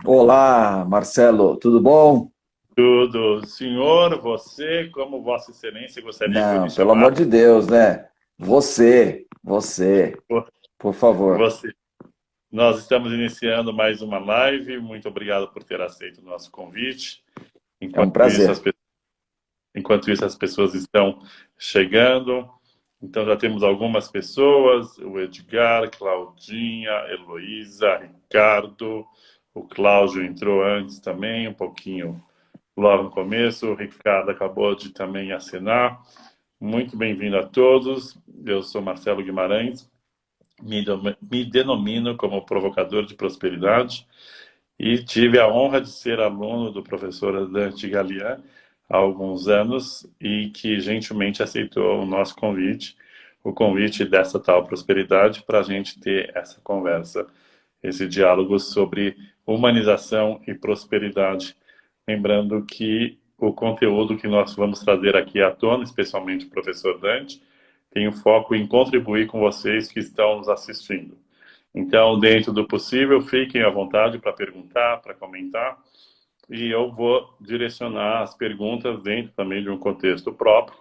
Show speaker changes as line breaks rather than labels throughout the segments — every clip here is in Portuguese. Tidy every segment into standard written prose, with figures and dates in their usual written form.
Olá, Marcelo, tudo bom?
Tudo. Senhor, você, como Vossa Excelência, gostaria que eu lhe
Não, pelo amor
chamasse?
de Deus, né? Você, por favor.
Você. Nós estamos iniciando mais uma live. Muito obrigado por ter aceito o nosso convite.
É um
Enquanto isso,
prazer.
as pessoas estão chegando. Então, já temos algumas pessoas: o Edgar, Claudinha, Heloísa, Ricardo. O Cláudio entrou antes também, um pouquinho logo no começo. O Ricardo acabou de também assinar. Muito bem-vindo a todos. Eu sou Marcelo Guimarães, me denomino como provocador de prosperidade e tive a honra de ser aluno do professor Dante Galian há alguns anos e que gentilmente aceitou o nosso convite, o convite dessa tal prosperidade, para a gente ter essa conversa, esse diálogo sobre humanização e prosperidade. Lembrando que o conteúdo que nós vamos trazer aqui à tona, especialmente o professor Dante, tem o foco em contribuir com vocês que estão nos assistindo. Então, dentro do possível, fiquem à vontade para perguntar, para comentar, e eu vou direcionar as perguntas dentro também de um contexto próprio,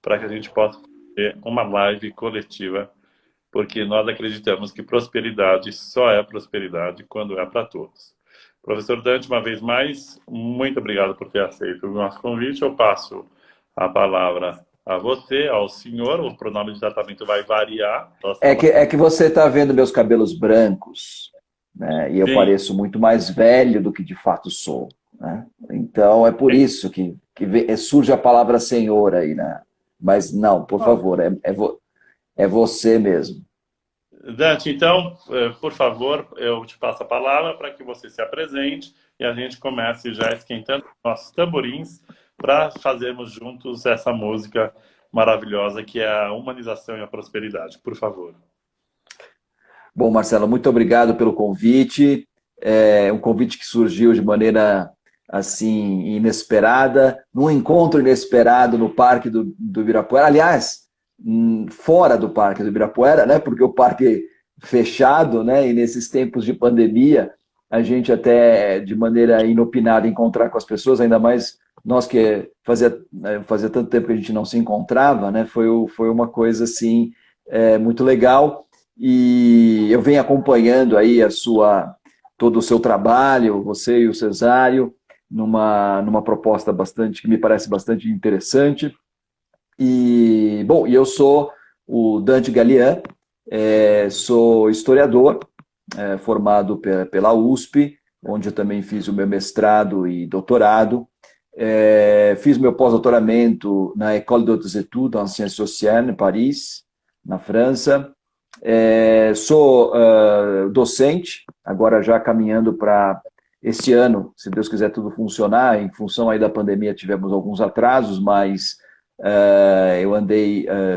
para que a gente possa ter uma live coletiva, porque nós acreditamos que prosperidade só é prosperidade quando é para todos. Professor Dante, uma vez mais, muito obrigado por ter aceito o nosso convite. Eu passo a palavra a você, ao senhor. O pronome de tratamento vai variar.
É que você está vendo meus cabelos brancos, né? E eu
Sim,
pareço muito mais velho do que de fato sou, né? Então é por isso que surge a palavra Senhor aí, né? Mas não, por favor, é você mesmo.
Dante, então, por favor, eu te passo a palavra para que você se apresente e a gente comece já esquentando nossos tamborins para fazermos juntos essa música maravilhosa que é a humanização e a prosperidade. Por favor.
Bom, Marcelo, muito obrigado pelo convite. É um convite que surgiu de maneira assim inesperada, num encontro inesperado no Parque do Ibirapuera. Aliás, fora do Parque do Ibirapuera, né? Porque o parque fechado, né? E nesses tempos de pandemia, a gente até de maneira inopinada encontrar com as pessoas, ainda mais nós que fazia tanto tempo que a gente não se encontrava, né? Foi uma coisa assim muito legal. E eu venho acompanhando aí todo o seu trabalho, você e o Cesário, numa proposta bastante que me parece bastante interessante. E eu sou o Dante Galian, sou historiador, formado pela USP, onde eu também fiz o meu mestrado e doutorado. Fiz meu pós-doutoramento na École des Études en Sciences Sociales, em Paris, na França. Sou docente, agora já caminhando para este ano, se Deus quiser tudo funcionar. Em função aí da pandemia tivemos alguns atrasos, mas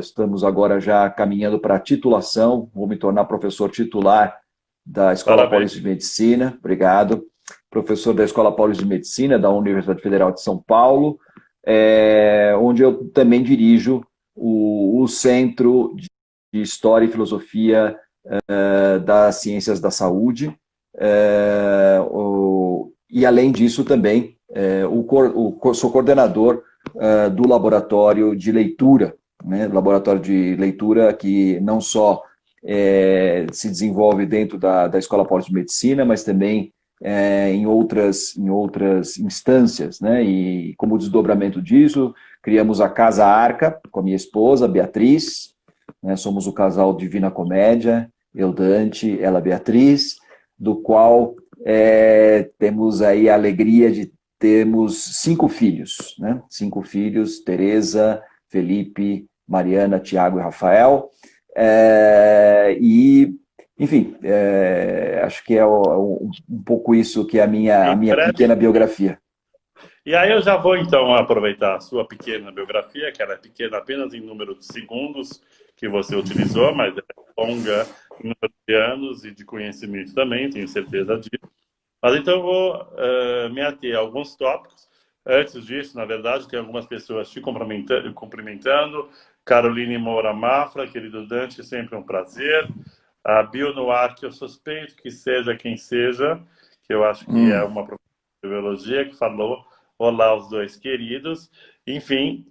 estamos agora já caminhando para a titulação, vou me tornar professor titular da Escola
Parabéns.
Paulista de Medicina, obrigado. Professor da Escola Paulista de Medicina, da Universidade Federal de São Paulo, onde eu também dirijo o Centro de História e Filosofia das Ciências da Saúde. E, além disso, também sou coordenador do laboratório de leitura, né? Laboratório de leitura que não só se desenvolve dentro da Escola Paulista de Medicina, mas também em outras instâncias, né? E como desdobramento disso, criamos a Casa Arca com a minha esposa, Beatriz, né? Somos o casal Divina Comédia, eu Dante, ela Beatriz, do qual temos aí a alegria de termos 5 filhos, né? 5 filhos: Tereza, Felipe, Mariana, Tiago e Rafael. Enfim, acho que é um pouco isso que é a minha,
Em
a minha
breve.
pequena biografia.
E aí eu já vou então aproveitar a sua pequena biografia, que ela é pequena apenas em número de segundos que você utilizou, mas é longa em número de anos e de conhecimento também, tenho certeza disso. Mas então eu vou me ater a alguns tópicos. Antes disso, na verdade, tem algumas pessoas te cumprimentando, Caroline Moura Mafra, querido Dante, sempre um prazer. A Bio Noir, que eu suspeito que seja quem seja, que eu acho que é
Hum.
uma professora de biologia, que falou: olá, os dois queridos. Enfim,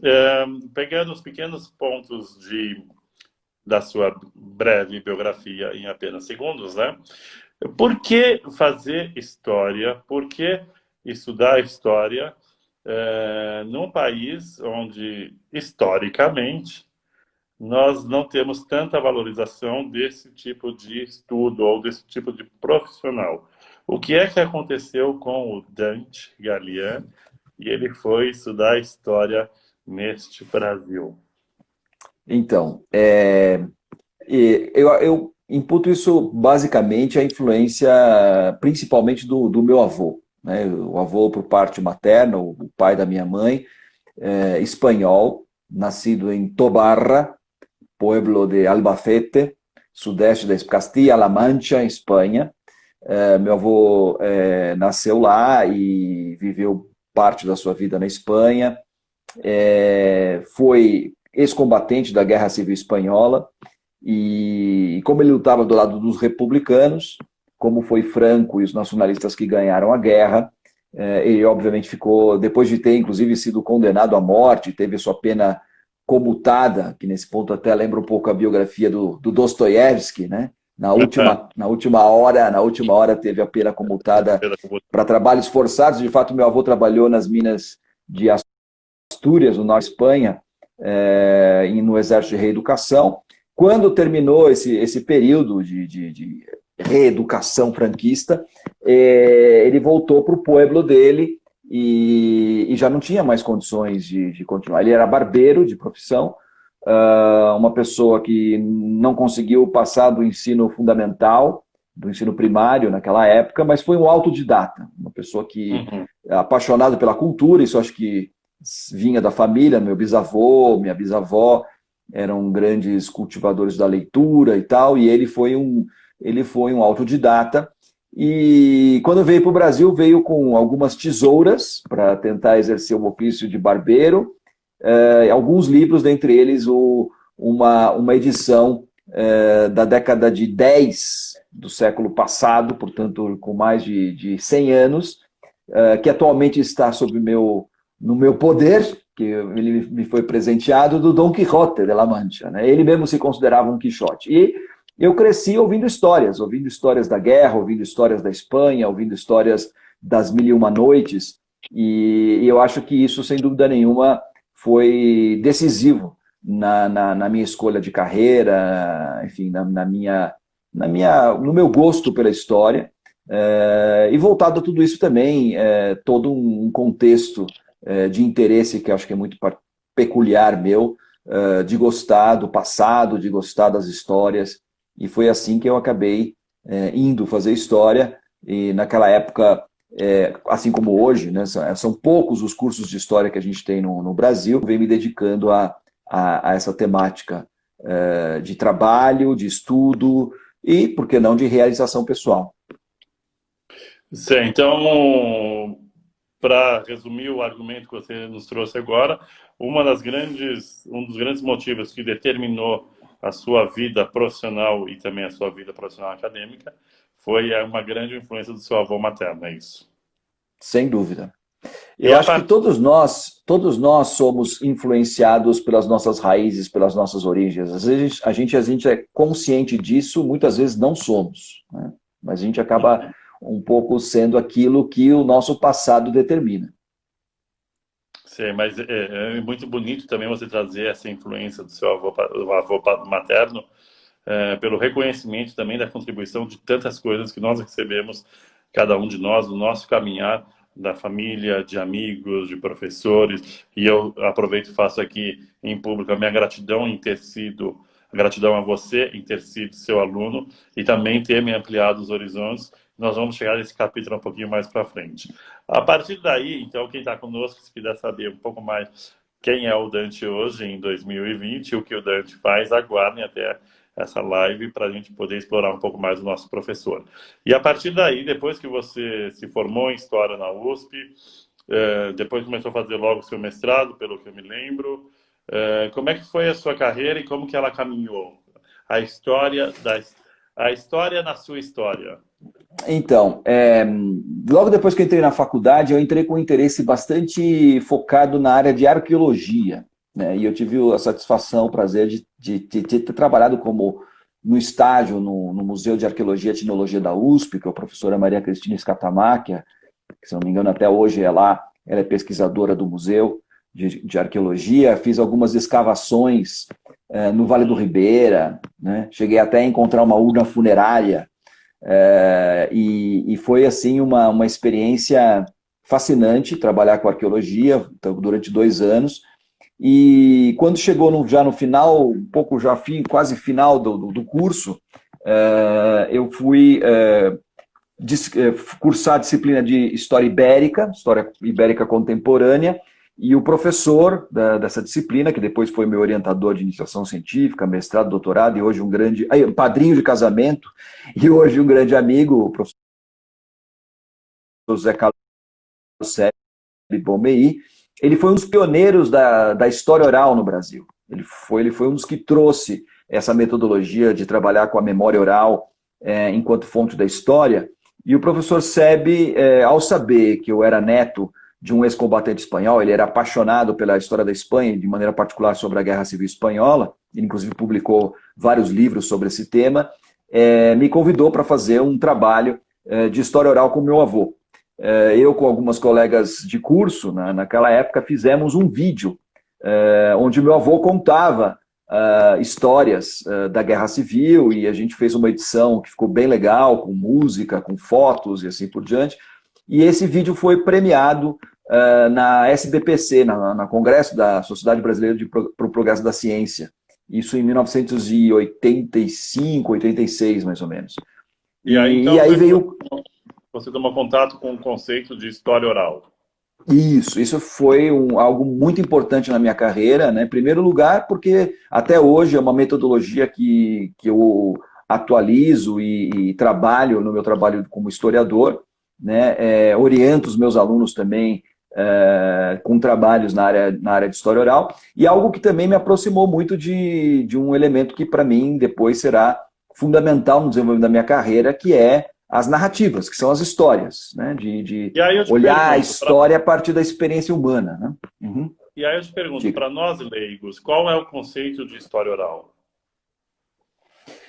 pegando os pequenos pontos da sua breve biografia em apenas segundos, né? Por que fazer história? Por que estudar história num país onde, historicamente, nós não temos tanta valorização desse tipo de estudo ou desse tipo de profissional? O que é que aconteceu com o Dante Gallian e ele foi estudar história neste Brasil?
Então, eu imputo isso basicamente à influência, principalmente do meu avô, né? O avô por parte materna, o pai da minha mãe, espanhol, nascido em Tobarra, pueblo de Albacete, sudeste da Castilla-La Mancha, Espanha. Meu avô nasceu lá e viveu parte da sua vida na Espanha. Foi ex-combatente da Guerra Civil Espanhola e como ele lutava do lado dos republicanos, como foi Franco e os nacionalistas que ganharam a guerra, ele obviamente ficou, depois de ter inclusive sido condenado à morte, teve sua pena comutada, que nesse ponto até lembra um pouco a biografia do Dostoiévski, né? Na última hora teve a pena comutada para trabalhos forçados. De fato, meu avô trabalhou nas minas de Astúrias, no norte da Espanha, no Exército de Reeducação. Quando terminou esse período de reeducação franquista, ele voltou para o pueblo dele e já não tinha mais condições de continuar. Ele era barbeiro de profissão, uma pessoa que não conseguiu passar do ensino fundamental, do ensino primário naquela época, mas foi um autodidata, uma pessoa que
Uhum.
apaixonado pela cultura, isso acho que vinha da família, meu bisavô, minha bisavó eram grandes cultivadores da leitura e tal, e ele foi um autodidata. E quando veio para o Brasil, veio com algumas tesouras para tentar exercer o ofício de barbeiro, alguns livros, dentre eles uma edição da década de 10 do século passado, portanto, com mais de 100 anos, que atualmente está no meu poder, que ele me foi presenteado, do Dom Quixote de La Mancha. Né? Ele mesmo se considerava um Quixote. E eu cresci ouvindo histórias da guerra, ouvindo histórias da Espanha, ouvindo histórias das Mil e Uma Noites, e eu acho que isso, sem dúvida nenhuma, foi decisivo na minha escolha de carreira, enfim, no meu gosto pela história. E voltado a tudo isso também, todo um contexto de interesse que eu acho que é muito peculiar meu, de gostar do passado, de gostar das histórias. E foi assim que eu acabei indo fazer história. E naquela época, assim como hoje, né, são poucos os cursos de história que a gente tem no Brasil, eu venho me dedicando a essa temática de trabalho, de estudo e, por que não, de realização pessoal.
Sim, então, para resumir o argumento que você nos trouxe agora, um dos grandes motivos que determinou a sua vida profissional e também a sua vida profissional acadêmica foi uma grande influência do seu avô materno, é isso?
Sem dúvida.
E
Eu
a
acho que
partir
todos nós somos influenciados pelas nossas raízes, pelas nossas origens. Às vezes a gente é consciente disso, muitas vezes não somos, né? Mas a gente acaba um pouco sendo aquilo que o nosso passado determina.
Sim, mas é muito bonito também você trazer essa influência do seu avô materno, pelo reconhecimento também da contribuição de tantas coisas que nós recebemos, cada um de nós, no nosso caminhar, da família, de amigos, de professores. E eu aproveito e faço aqui em público a minha gratidão em ter sido, a gratidão a você em ter sido seu aluno e também ter me ampliado os horizontes. Nós vamos chegar nesse capítulo um pouquinho mais para frente. A partir daí, então, quem está conosco, se quiser saber um pouco mais quem é o Dante hoje, em 2020, o que o Dante faz, aguardem até essa live para a gente poder explorar um pouco mais o nosso professor. E a partir daí, depois que você se formou em História na USP, depois começou a fazer logo o seu mestrado, pelo que eu me lembro, Como é que foi a sua carreira e como que ela caminhou? A história a história na sua história.
Então, logo depois que eu entrei na faculdade, eu entrei com um interesse bastante focado na área de arqueologia, né? E eu tive a satisfação, o prazer de ter trabalhado como no estágio no Museu de Arqueologia e Etnologia da USP, que é a professora Maria Cristina Scatamáquia, que, se não me engano, até hoje é lá, ela é pesquisadora do Museu de Arqueologia. Fiz algumas escavações no Vale do Ribeira, né? Cheguei até a encontrar uma urna funerária, e foi assim uma experiência fascinante trabalhar com arqueologia durante 2 anos. E quando chegou já no final, um pouco já quase final do curso, eu fui cursar a disciplina de História Ibérica Contemporânea, e o professor dessa disciplina, que depois foi meu orientador de iniciação científica, mestrado, doutorado, e hoje um grande padrinho de casamento, e hoje um grande amigo, o professor José Carlos Bomei, ele foi um dos pioneiros da história oral no Brasil. Ele foi um dos que trouxe essa metodologia de trabalhar com a memória oral enquanto fonte da história. E o professor Sebe, ao saber que eu era neto de um ex-combatente espanhol, ele era apaixonado pela história da Espanha, de maneira particular sobre a Guerra Civil Espanhola, ele inclusive publicou vários livros sobre esse tema, me convidou para fazer um trabalho de história oral com meu avô. Eu, com algumas colegas de curso, naquela época, fizemos um vídeo onde meu avô contava histórias da Guerra Civil, e a gente fez uma edição que ficou bem legal, com música, com fotos e assim por diante. E esse vídeo foi premiado na SBPC, na Congresso da Sociedade Brasileira para o Progresso da Ciência. Isso em 1985, 86, mais ou menos.
E aí, então,
e aí veio...
Você tomou contato com o conceito de história oral.
Isso foi algo muito importante na minha carreira, né? Em primeiro lugar, porque até hoje é uma metodologia que eu atualizo e trabalho no meu trabalho como historiador, né? Oriento os meus alunos também com trabalhos na área de história oral, e algo que também me aproximou muito de um elemento que para mim depois será fundamental no desenvolvimento da minha carreira, que é as narrativas, que são as histórias, né? De
E aí eu te
olhar a
pergunto,
história a partir da experiência humana, né?
E aí eu te pergunto,
Diga.
para nós leigos, qual é o conceito de história oral?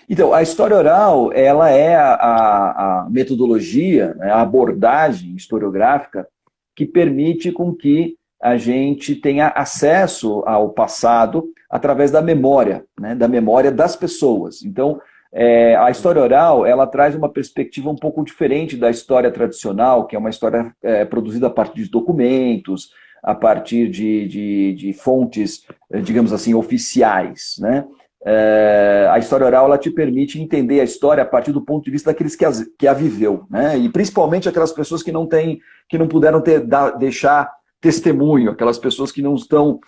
Então, a história oral, ela é a metodologia, né, a abordagem historiográfica que permite com que a gente tenha acesso ao passado através da memória, né, da memória das pessoas. Então, a história oral, ela traz uma perspectiva um pouco diferente da história tradicional, que é uma história produzida a partir de documentos, a partir de fontes, digamos assim, oficiais, né? A história oral, ela te permite entender a história a partir do ponto de vista daqueles que a viveu, né? E principalmente aquelas pessoas que não puderam deixar testemunho, aquelas pessoas que não estão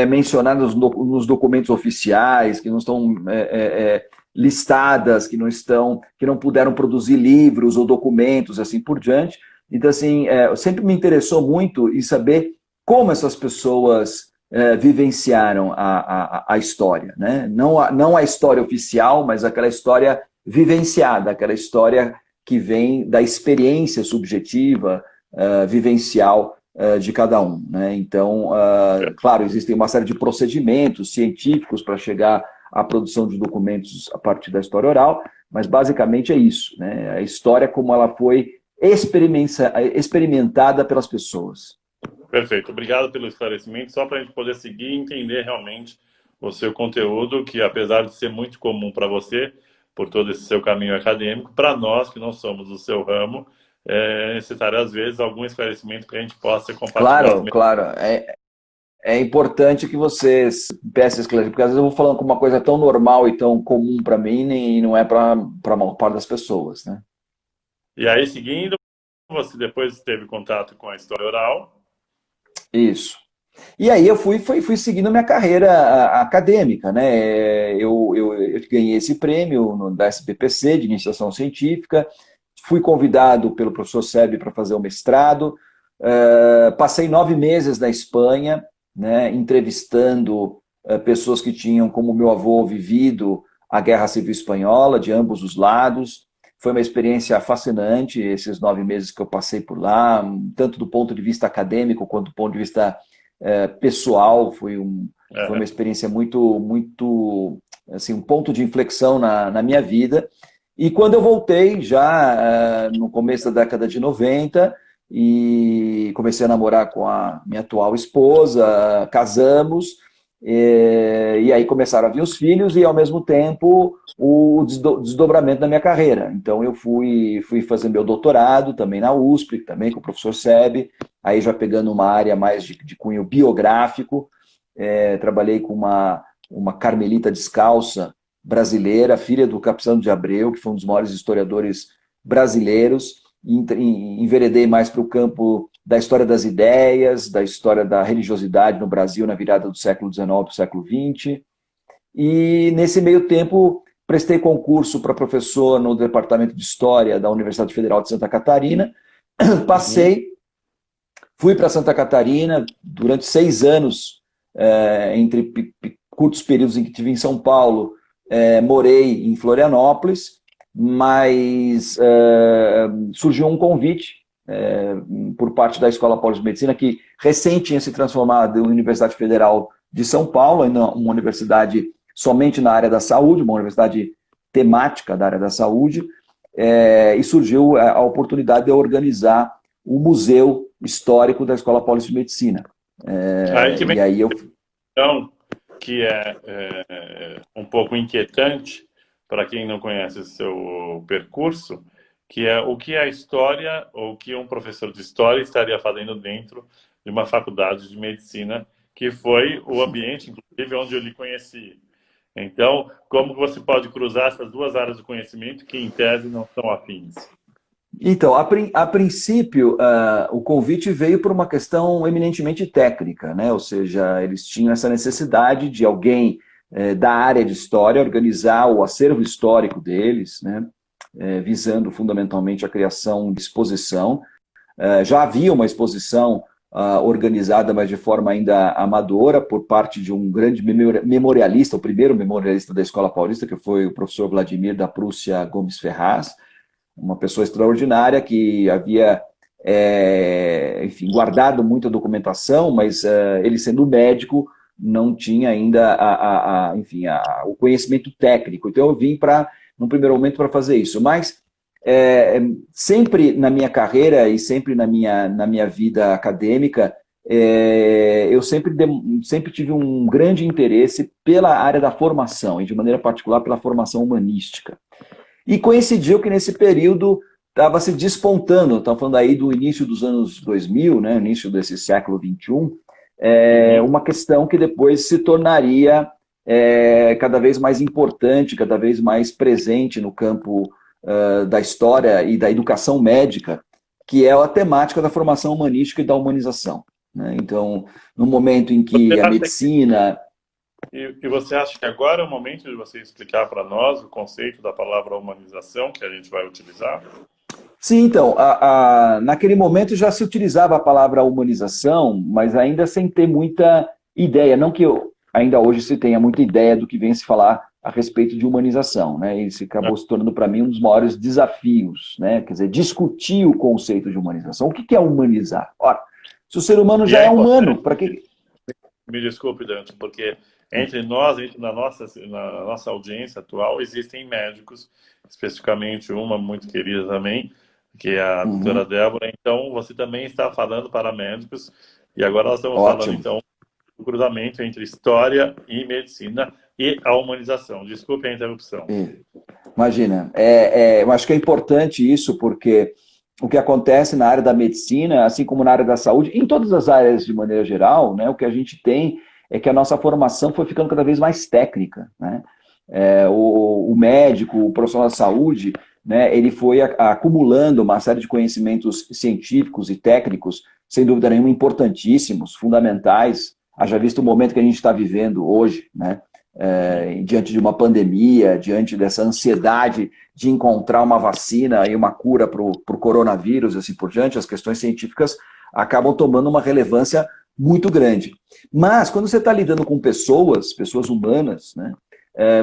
mencionadas nos documentos oficiais, que não estão listadas, que não puderam produzir livros ou documentos, assim por diante. Então, assim, sempre me interessou muito em saber como essas pessoas vivenciaram a história, né? Não a história oficial, mas aquela história vivenciada, aquela história que vem da experiência subjetiva, vivencial de cada um, né? Então, claro, existem uma série de procedimentos científicos para chegar à produção de documentos a partir da história oral, mas basicamente é isso, né? A história como ela foi experimentada pelas pessoas.
Perfeito, obrigado pelo esclarecimento. Só para a gente poder seguir e entender realmente o seu conteúdo, que apesar de ser muito comum para você, por todo esse seu caminho acadêmico, para nós que não somos do seu ramo, é necessário às vezes algum esclarecimento que a gente possa compartilhar.
Claro. É importante que vocês peçam esclarecimento, porque às vezes eu vou falando com uma coisa tão normal e tão comum para mim e não é para a maior parte das pessoas, né?
E aí, seguindo, você depois teve contato com a história oral.
Isso. E aí eu fui seguindo minha carreira acadêmica, né? Eu ganhei esse prêmio da SBPC, de iniciação científica, fui convidado pelo professor Sebe para fazer o mestrado, passei 9 meses na Espanha, né, entrevistando pessoas que tinham, como meu avô, vivido a Guerra Civil Espanhola, de ambos os lados. Foi uma experiência fascinante, esses 9 meses que eu passei por lá, tanto do ponto de vista acadêmico quanto do ponto de vista pessoal. Foi uma experiência muito, assim, um ponto de inflexão na minha vida. E quando eu voltei, já no começo da década de 90, e comecei a namorar com a minha atual esposa, casamos, e aí começaram a vir os filhos e, ao mesmo tempo, o desdobramento da minha carreira. Então, eu fui fazer meu doutorado também na USP, também com o professor Sebe, aí já pegando uma área mais de cunho biográfico. Trabalhei com uma carmelita descalça brasileira, filha do Capistrano de Abreu, que foi um dos maiores historiadores brasileiros. Enveredei mais para o campo da história das ideias, da história da religiosidade no Brasil na virada do século XIX para o século XX. E, nesse meio tempo, prestei concurso para professor no Departamento de História da Universidade Federal de Santa Catarina. Passei, fui para Santa Catarina durante 6 anos, entre curtos períodos em que estive em São Paulo, morei em Florianópolis, mas surgiu um convite por parte da Escola Paulista de Medicina, que recém tinha se transformado em Universidade Federal de São Paulo, ainda uma universidade somente na área da saúde, uma universidade temática da área da saúde, e surgiu a oportunidade de eu organizar o Museu Histórico da Escola Paulista de Medicina.
Aí que vem
E aí eu...
então, que é um pouco inquietante para quem não conhece o seu percurso, que é o que a história ou o que um professor de história estaria fazendo dentro de uma faculdade de medicina, que foi o ambiente, inclusive, onde eu lhe conheci. Então, como você pode cruzar essas duas áreas do conhecimento que, em tese, não são afins?
Então, a princípio, o convite veio por uma questão eminentemente técnica, né? Ou seja, eles tinham essa necessidade de alguém da área de história organizar o acervo histórico deles, né? Visando fundamentalmente a criação de exposição. Já havia uma exposição organizada, mas de forma ainda amadora, por parte de um grande memorialista, o primeiro memorialista da Escola Paulista, que foi o professor Vladimir da Prússia Gomes Ferraz, uma pessoa extraordinária que havia, enfim, guardado muita documentação, mas ele, sendo médico, não tinha ainda enfim, o conhecimento técnico. Então eu vim num primeiro momento, para fazer isso. Mas sempre na minha carreira e sempre na minha vida acadêmica, eu sempre tive um grande interesse pela área da formação, e de maneira particular pela formação humanística. E coincidiu que nesse período estava se despontando, estamos falando aí do início dos anos 2000, né, início desse século XXI, uma questão que depois se tornaria cada vez mais importante, cada vez mais presente no campo da história e da educação médica, que é a temática da formação humanística e da humanização, né? Então, no momento em que a medicina...
E você acha que agora é o momento de você explicar para nós o conceito da palavra humanização que a gente vai utilizar?
Sim, então, naquele momento já se utilizava a palavra humanização, mas ainda sem ter muita ideia. Não que ainda hoje se tenha muita ideia do que vem se falar a respeito de humanização, né? Isso acabou se tornando para mim um dos maiores desafios, né? Quer dizer, discutir o conceito de humanização. O que é humanizar? Ora, se o ser humano já é humano, para que...
Me desculpe, Dante, porque entre nós, na nossa audiência atual, existem médicos, especificamente uma muito querida também, que é a doutora Débora. Então, você também está falando para médicos, e agora nós estamos falando, então, do cruzamento entre história e medicina e a humanização. Desculpe a interrupção.
Imagina, eu acho que é importante isso, porque o que acontece na área da medicina, assim como na área da saúde, em todas as áreas de maneira geral, né, o que a gente tem é que a nossa formação foi ficando cada vez mais técnica, né? O médico, o profissional da saúde, né, ele foi acumulando uma série de conhecimentos científicos e técnicos, sem dúvida nenhuma, importantíssimos, fundamentais. Haja visto o momento que a gente está vivendo hoje, né? Diante de uma pandemia, diante dessa ansiedade de encontrar uma vacina e uma cura para o coronavírus, assim por diante, as questões científicas acabam tomando uma relevância muito grande. Mas quando você está lidando com pessoas, pessoas humanas, né,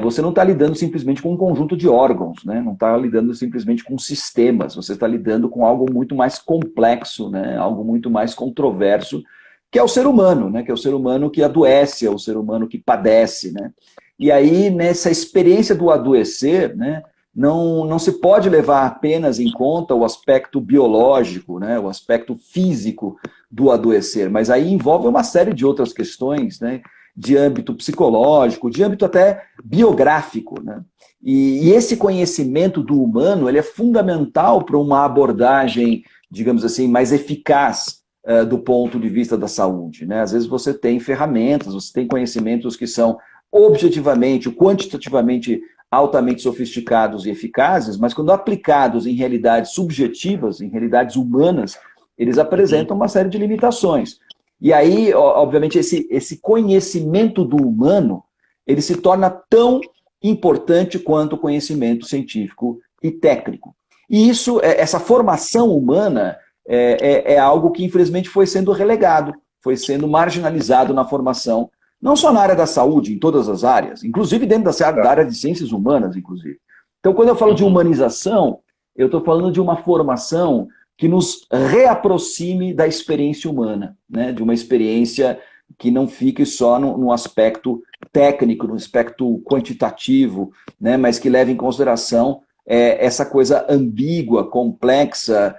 você não está lidando simplesmente com um conjunto de órgãos, né, não está lidando simplesmente com sistemas, você está lidando com algo muito mais complexo, né, algo muito mais controverso, que é o ser humano, né, que é o ser humano que adoece, é o ser humano que padece. Né? E aí, nessa experiência do adoecer, né, não se pode levar apenas em conta o aspecto biológico, né, o aspecto físico do adoecer, mas aí envolve uma série de outras questões, né, de âmbito psicológico, de âmbito até biográfico. Né? E esse conhecimento do humano ele é fundamental para uma abordagem, digamos assim, mais eficaz do ponto de vista da saúde. Né? Às vezes você tem ferramentas, você tem conhecimentos que são objetivamente, quantitativamente altamente sofisticados e eficazes, mas quando aplicados em realidades subjetivas, em realidades humanas, eles apresentam uma série de limitações. E aí, obviamente, esse conhecimento do humano, ele se torna tão importante quanto o conhecimento científico e técnico. E isso, essa formação humana é algo que, infelizmente, foi sendo relegado, foi sendo marginalizado na formação, não só na área da saúde, em todas as áreas, inclusive dentro da área de ciências humanas, inclusive. Então, quando eu falo de humanização, eu estou falando de uma formação que nos reaproxime da experiência humana, né? De uma experiência que não fique só no aspecto técnico, no aspecto quantitativo, né? Mas que leve em consideração essa coisa ambígua, complexa,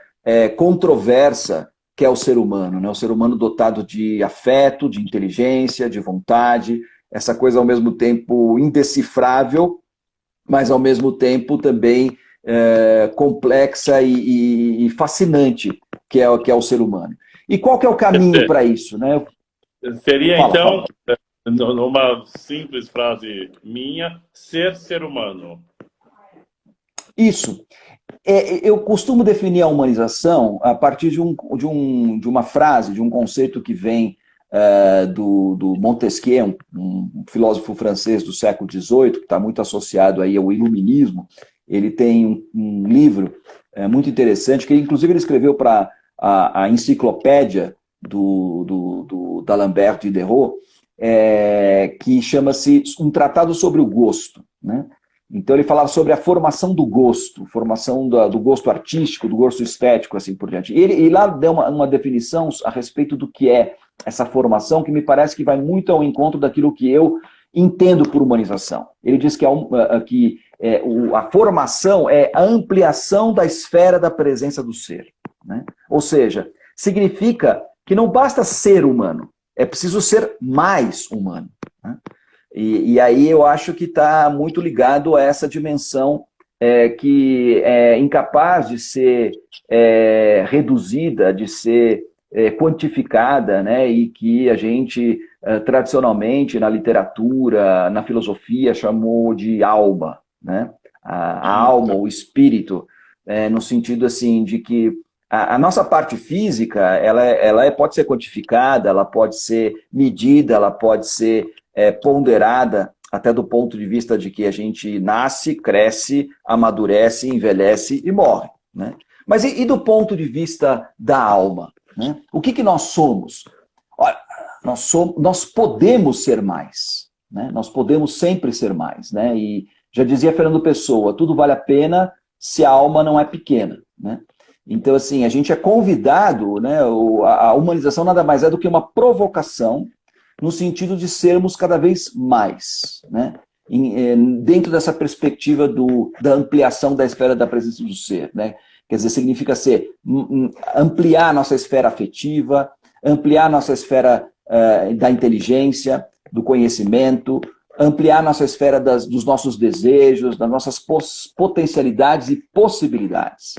controversa, que é o ser humano, né? O ser humano dotado de afeto, de inteligência, de vontade, essa coisa ao mesmo tempo indecifrável, mas ao mesmo tempo também complexa e fascinante, que é o ser humano. E qual que é o caminho para isso? Né?
Seria,
Fala,
então,
fala.
numa simples frase minha, ser humano.
Isso. Eu costumo definir a humanização a partir de uma frase, de um conceito que vem do Montesquieu, um filósofo francês do século XVIII, que está muito associado aí ao iluminismo. Ele tem um livro muito interessante, que inclusive ele escreveu para a enciclopédia d'Alembert Diderot, que chama-se Um Tratado sobre o Gosto. Né? Então ele falava sobre a formação do gosto, formação do gosto artístico, do gosto estético, assim por diante. E lá deu uma definição a respeito do que é essa formação, que me parece que vai muito ao encontro daquilo que eu entendo por humanização. Ele diz que a formação é a ampliação da esfera da presença do ser. Né? Ou seja, significa que não basta ser humano, é preciso ser mais humano. Né? E aí eu acho que está muito ligado a essa dimensão que é incapaz de ser reduzida, de ser quantificada, né? E que a gente tradicionalmente na literatura, na filosofia chamou de alma, né? A alma, o espírito, no sentido assim de que a nossa parte física ela pode ser quantificada, ela pode ser medida, ela pode ser ponderada até do ponto de vista de que a gente nasce, cresce, amadurece, envelhece e morre. Né? Mas e do ponto de vista da alma? Né? O que nós somos? Olha, nós podemos ser mais. Né? Nós podemos sempre ser mais. Né? E já dizia Fernando Pessoa, tudo vale a pena se a alma não é pequena. Né? Então, assim, a gente é convidado, né? A humanização nada mais é do que uma provocação no sentido de sermos cada vez mais, né? Dentro dessa perspectiva da ampliação da esfera da presença do ser. Né? Quer dizer, significa ampliar nossa esfera afetiva, ampliar nossa esfera da inteligência, do conhecimento, ampliar nossa esfera dos nossos desejos, das nossas potencialidades e possibilidades.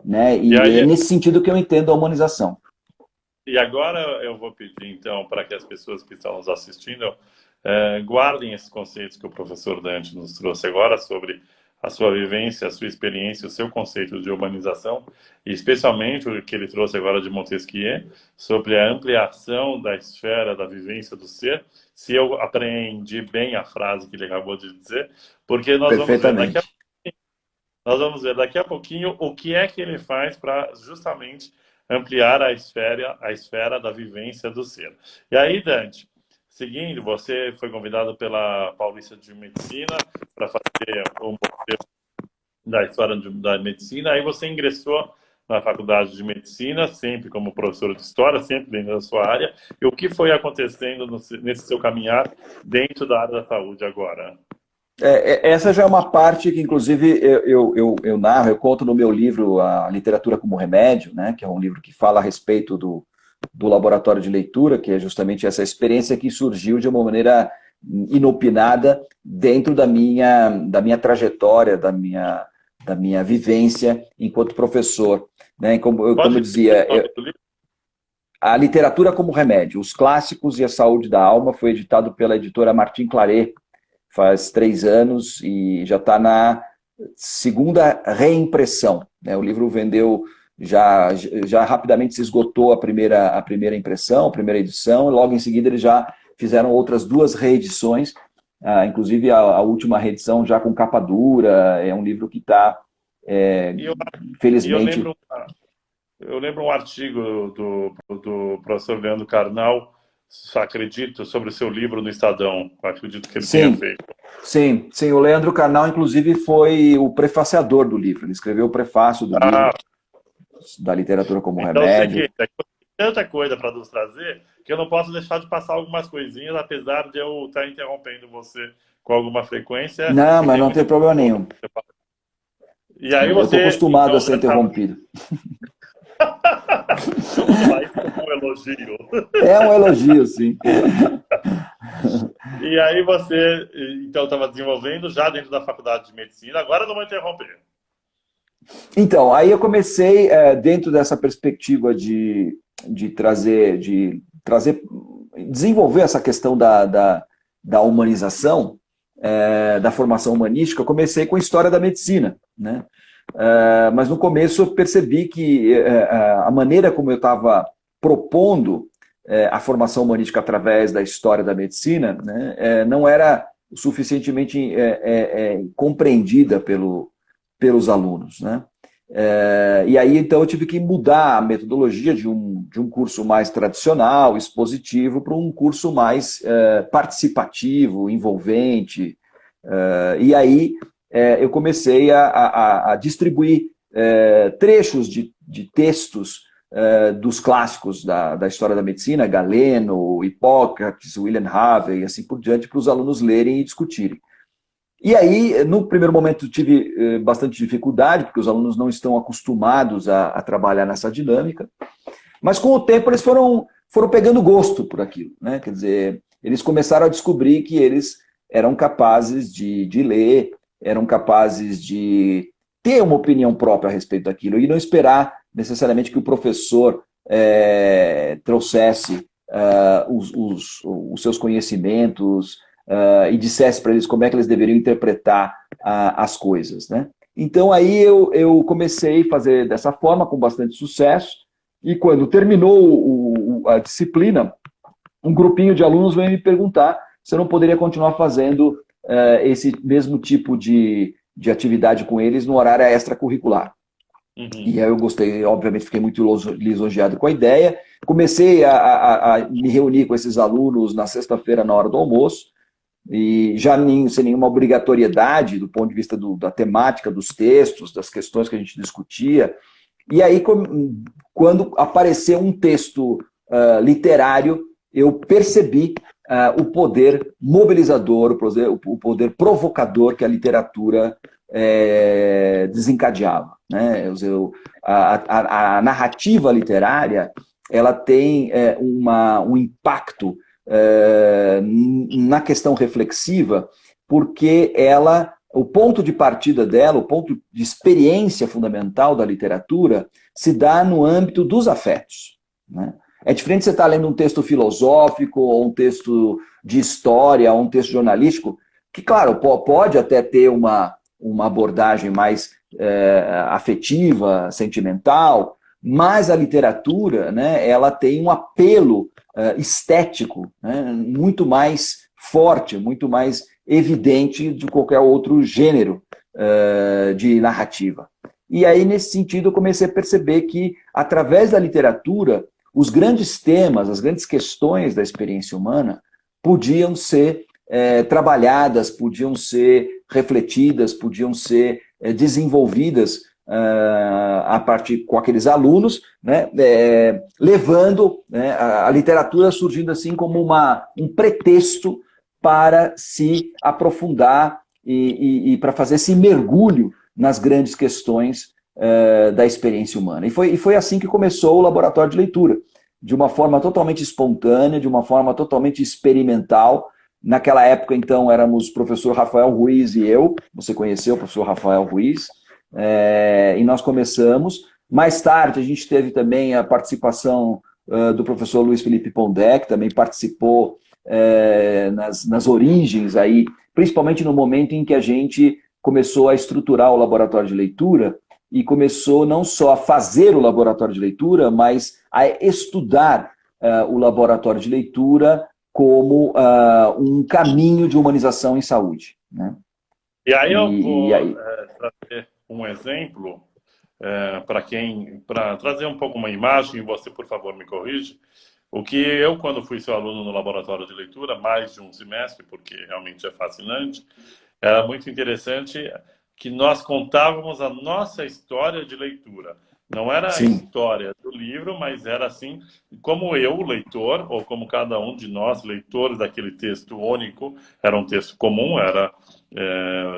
Né? E é nesse sentido que eu entendo a humanização.
E agora eu vou pedir, então, para que as pessoas que estão nos assistindo guardem esses conceitos que o professor Dante nos trouxe agora sobre a sua vivência, a sua experiência, o seu conceito de humanização, e especialmente o que ele trouxe agora de Montesquieu, sobre a ampliação da esfera da vivência do ser, se eu apreendi bem a frase que ele acabou de dizer, porque nós vamos ver daqui a pouquinho o que é que ele faz para justamente ampliar a esfera da vivência do ser. E aí, Dante, seguindo, você foi convidado pela Paulista de Medicina para fazer um da história da medicina, aí você ingressou na faculdade de medicina, sempre como professor de história, sempre dentro da sua área. E o que foi acontecendo nesse seu caminhar dentro da área da saúde agora?
Essa já é uma parte que, inclusive, eu narro, eu conto no meu livro A Literatura como Remédio, né, que é um livro que fala a respeito do laboratório de leitura, que é justamente essa experiência que surgiu de uma maneira inopinada dentro da minha trajetória, da minha vivência enquanto professor. Né? Como eu
Pode
dizia,
repetir o nome do livro?
A Literatura como Remédio, Os Clássicos e a Saúde da Alma, foi editado pela editora Martin Claret, faz 3 anos e já está na segunda reimpressão. Né? O livro vendeu, já rapidamente se esgotou a primeira impressão, a primeira edição, e logo em seguida eles já fizeram outras 2 reedições, inclusive a última reedição já com capa dura, é um livro que está,
E eu, e
felizmente...
eu lembro um artigo do professor Leandro Carnal, acredito, sobre o seu livro no Estadão. Acredito que ele tenha
Sim,
feito.
sim. O Leandro Carnal, inclusive, foi o prefaciador do livro. Ele escreveu o prefácio do livro,
Ah,
da Literatura como
então é o
Remédio.
seguinte, tem tanta coisa para nos trazer que eu não posso deixar de passar algumas coisinhas, apesar de eu estar interrompendo você com alguma frequência,
Não,
e
mas
tem
não
muita
tem problema
coisa boa
nenhum.
para você falar. E aí
Eu estou
você,
acostumado a
então,
ser
já estava...
interrompido.
Vamos tomar isso como um elogio.
É um elogio, sim.
E aí você, então, estava desenvolvendo já dentro da faculdade de medicina. Agora eu não vou interromper.
Então, aí eu comecei, dentro dessa perspectiva de trazer, desenvolver essa questão da humanização, da formação humanística, eu comecei com a história da medicina, né? Mas no começo eu percebi que a maneira como eu estava propondo a formação humanística através da história da medicina, né, não era suficientemente compreendida pelos alunos. Né? E aí então eu tive que mudar a metodologia de um curso mais tradicional, expositivo, para um curso mais participativo, envolvente. E aí eu comecei a distribuir trechos de textos dos clássicos da história da medicina, Galeno, Hipócrates, William Harvey, e assim por diante, para os alunos lerem e discutirem. E aí, no primeiro momento, tive bastante dificuldade, porque os alunos não estão acostumados a trabalhar nessa dinâmica, mas com o tempo eles foram pegando gosto por aquilo. Né? Quer dizer, eles começaram a descobrir que eles eram capazes de ler, eram capazes de ter uma opinião própria a respeito daquilo e não esperar necessariamente que o professor trouxesse os seus conhecimentos e dissesse para eles como é que eles deveriam interpretar as coisas. Né? Então aí eu comecei a fazer dessa forma, com bastante sucesso, e quando terminou a disciplina, um grupinho de alunos veio me perguntar se eu não poderia continuar fazendo esse mesmo tipo de atividade com eles no horário extracurricular.
Uhum.
E aí eu gostei, obviamente fiquei muito lisonjeado com a ideia. Comecei a me reunir com esses alunos na sexta-feira, na hora do almoço, e já sem nenhuma obrigatoriedade do ponto de vista da temática, dos textos, das questões que a gente discutia. E aí, quando apareceu um texto literário, eu percebi o poder mobilizador, o poder provocador que a literatura desencadeava. Né? A narrativa literária ela tem um impacto na questão reflexiva, porque o ponto de partida dela, o ponto de experiência fundamental da literatura, se dá no âmbito dos afetos. Né? É diferente de você estar lendo um texto filosófico, ou um texto de história, ou um texto jornalístico, que, claro, pode até ter uma abordagem mais afetiva, sentimental, mas a literatura, né, ela tem um apelo estético, né, muito mais forte, muito mais evidente de qualquer outro gênero de narrativa. E aí, nesse sentido, eu comecei a perceber que, através da literatura, os grandes temas, as grandes questões da experiência humana podiam ser trabalhadas, podiam ser refletidas, podiam ser desenvolvidas a partir com aqueles alunos, né, levando, né, a literatura surgindo assim como um pretexto para se aprofundar e para fazer esse mergulho nas grandes questões da experiência humana. E foi assim que começou o Laboratório de Leitura, de uma forma totalmente espontânea, de uma forma totalmente experimental. Naquela época, então, éramos o professor Rafael Ruiz e eu, você conheceu o professor Rafael Ruiz, e nós começamos. Mais tarde, a gente teve também a participação do professor Luiz Felipe Pondé, que também participou nas origens, aí, principalmente no momento em que a gente começou a estruturar o laboratório de leitura e começou não só a fazer o laboratório de leitura, mas a estudar o laboratório de leitura como um caminho de humanização em saúde. Né?
E aí eu vou trazer um exemplo para trazer um pouco uma imagem, e você, por favor, me corrige. O que eu, quando fui seu aluno no laboratório de leitura, mais de um semestre, porque realmente é fascinante, era muito interessante que nós contávamos a nossa história de leitura. Não era a
Sim.
história do livro, mas era assim, como eu, leitor, ou como cada um de nós, leitores daquele texto único, era um texto comum, era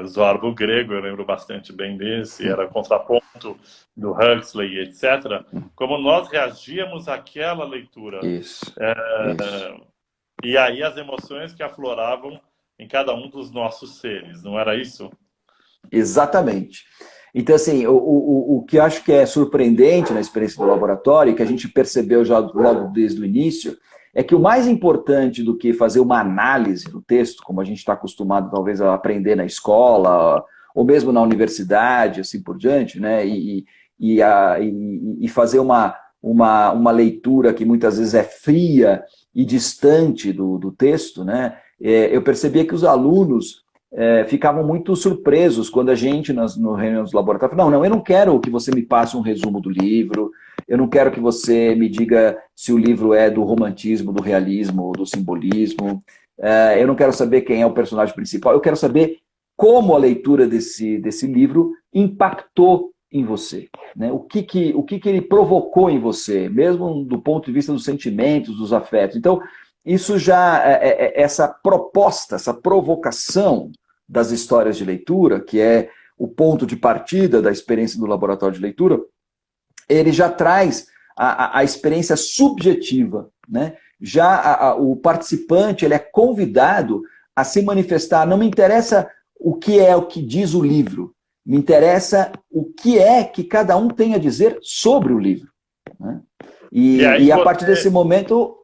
Zorbo grego, eu lembro bastante bem desse, era contraponto do Huxley, etc. Como nós reagíamos àquela leitura.
Isso.
E aí as emoções que afloravam em cada um dos nossos seres, não era isso?
Exatamente. Então, assim, o que eu acho que é surpreendente na experiência do laboratório, e que a gente percebeu já logo desde o início, é que o mais importante do que fazer uma análise do texto, como a gente está acostumado talvez a aprender na escola, ou mesmo na universidade, assim por diante, né, e fazer uma leitura que muitas vezes é fria e distante do texto, né, eu percebia que os alunos ficavam muito surpresos quando a gente, no reunião dos laboratórios, não, eu não quero que você me passe um resumo do livro, eu não quero que você me diga se o livro é do romantismo, do realismo, do simbolismo, eu não quero saber quem é o personagem principal, eu quero saber como a leitura desse livro impactou em você, né? O que ele provocou em você, mesmo do ponto de vista dos sentimentos, dos afetos. Então, isso já, essa proposta, essa provocação das histórias de leitura, que é o ponto de partida da experiência do laboratório de leitura, ele já traz a experiência subjetiva, né? Já o participante ele é convidado a se manifestar. Não me interessa o que diz o livro, me interessa o que é que cada um tem a dizer sobre o livro. Né? E a partir desse momento...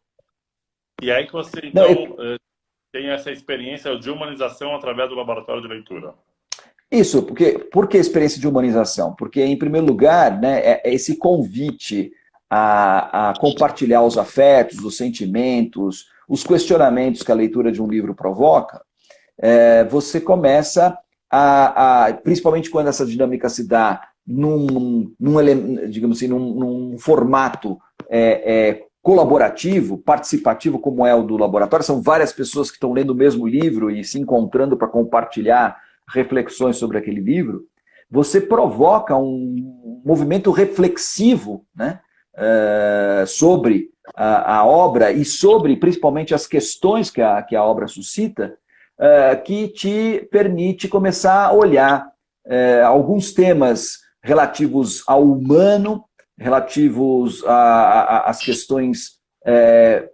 E aí que você, então, tem essa experiência de humanização através do laboratório de leitura.
Isso, por que experiência de humanização? Porque, em primeiro lugar, né, é esse convite a compartilhar os afetos, os sentimentos, os questionamentos que a leitura de um livro provoca, você começa principalmente quando essa dinâmica se dá digamos assim, num formato colaborativo, participativo, como é o do laboratório, são várias pessoas que estão lendo o mesmo livro e se encontrando para compartilhar reflexões sobre aquele livro, você provoca um movimento reflexivo, né, sobre a obra e sobre, principalmente, as questões que a obra suscita, que te permite começar a olhar alguns temas relativos ao humano, relativos às questões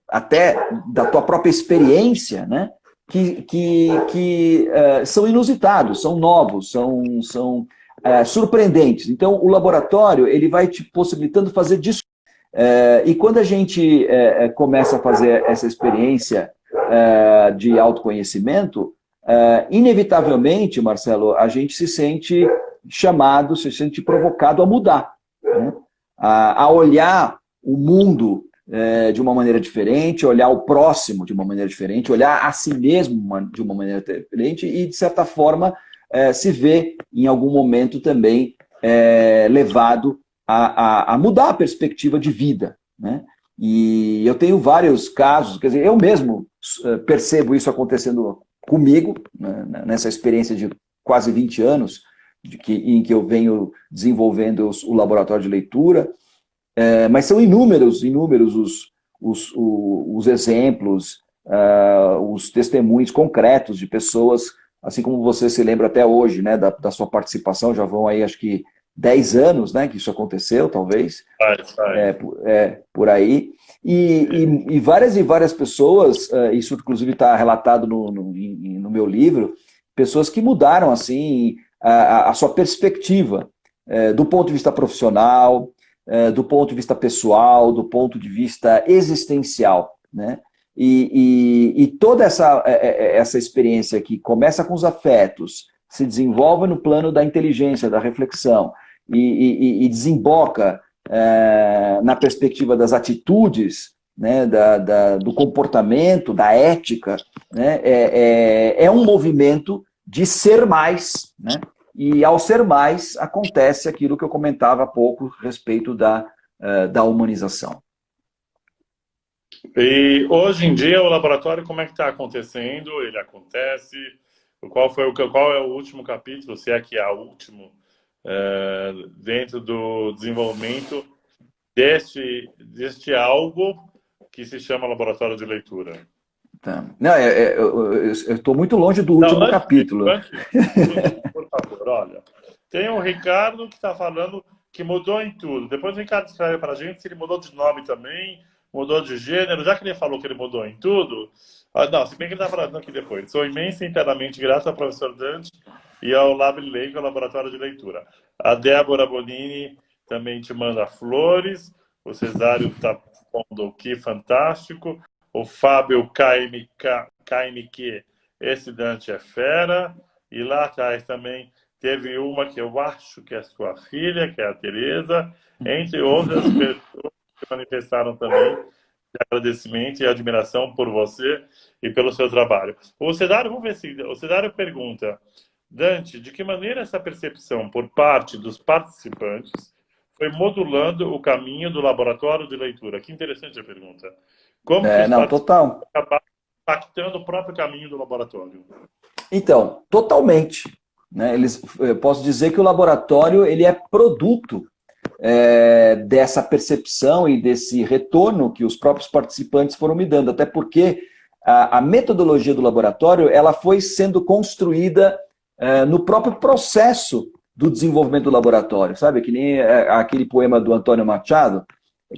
até da tua própria experiência, né? que são inusitados, são novos, são surpreendentes. Então, o laboratório ele vai te possibilitando fazer disso. E quando a gente começa a fazer essa experiência de autoconhecimento, inevitavelmente, Marcelo, a gente se sente chamado, se sente provocado a mudar, né? A olhar o mundo de uma maneira diferente, olhar o próximo de uma maneira diferente, olhar a si mesmo de uma maneira diferente e, de certa forma, se ver em algum momento também levado a mudar a perspectiva de vida, né? E eu tenho vários casos, quer dizer, eu mesmo percebo isso acontecendo comigo, né, nessa experiência de quase 20 anos, em que eu venho desenvolvendo o laboratório de leitura, mas são inúmeros os exemplos, os testemunhos concretos de pessoas, assim como você se lembra até hoje, né, da sua participação, já vão aí acho que 10 anos, né, que isso aconteceu, talvez, por aí, e várias pessoas, isso inclusive está relatado no meu livro, pessoas que mudaram assim a sua perspectiva, do ponto de vista profissional, do ponto de vista pessoal, do ponto de vista existencial, né? E toda essa experiência que começa com os afetos, se desenvolve no plano da inteligência, da reflexão, e desemboca na perspectiva das atitudes, né, do comportamento, da ética, né, é um movimento de ser mais, né? E ao ser mais, acontece aquilo que eu comentava há pouco a respeito da humanização.
E hoje em dia o laboratório como é que está acontecendo? Ele acontece? Qual é o último capítulo, se é que há último, dentro do desenvolvimento deste algo que se chama laboratório de leitura?
Tá. Não, eu estou muito longe do último capítulo.
Antes, por favor, olha. Tem o Ricardo que está falando que mudou em tudo. Depois o Ricardo escreve para a gente se ele mudou de nome também, mudou de gênero. Já que ele falou que ele mudou em tudo... não, se bem que ele está falando aqui depois. Sou imenso e inteiramente grato ao professor Dante e ao Lab Leigo, ao Laboratório de Leitura. A Débora Bonini também te manda flores. O Cesário está pondo que fantástico. O Fábio KMQ, esse Dante é fera. E lá atrás também teve uma que eu acho que é sua filha, que é a Tereza, entre outras pessoas que manifestaram também de agradecimento e admiração por você e pelo seu trabalho. O Cedário, vamos ver se... O Cedário pergunta, Dante, de que maneira essa percepção por parte dos participantes foi modulando o caminho do laboratório de leitura? Que interessante a pergunta. Como que os participantes acabaram impactando o próprio caminho do laboratório?
Então, totalmente. Né? Eu posso dizer que o laboratório ele é produto dessa percepção e desse retorno que os próprios participantes foram me dando. Até porque a metodologia do laboratório ela foi sendo construída no próprio processo do desenvolvimento do laboratório. Sabe? Que nem aquele poema do Antônio Machado,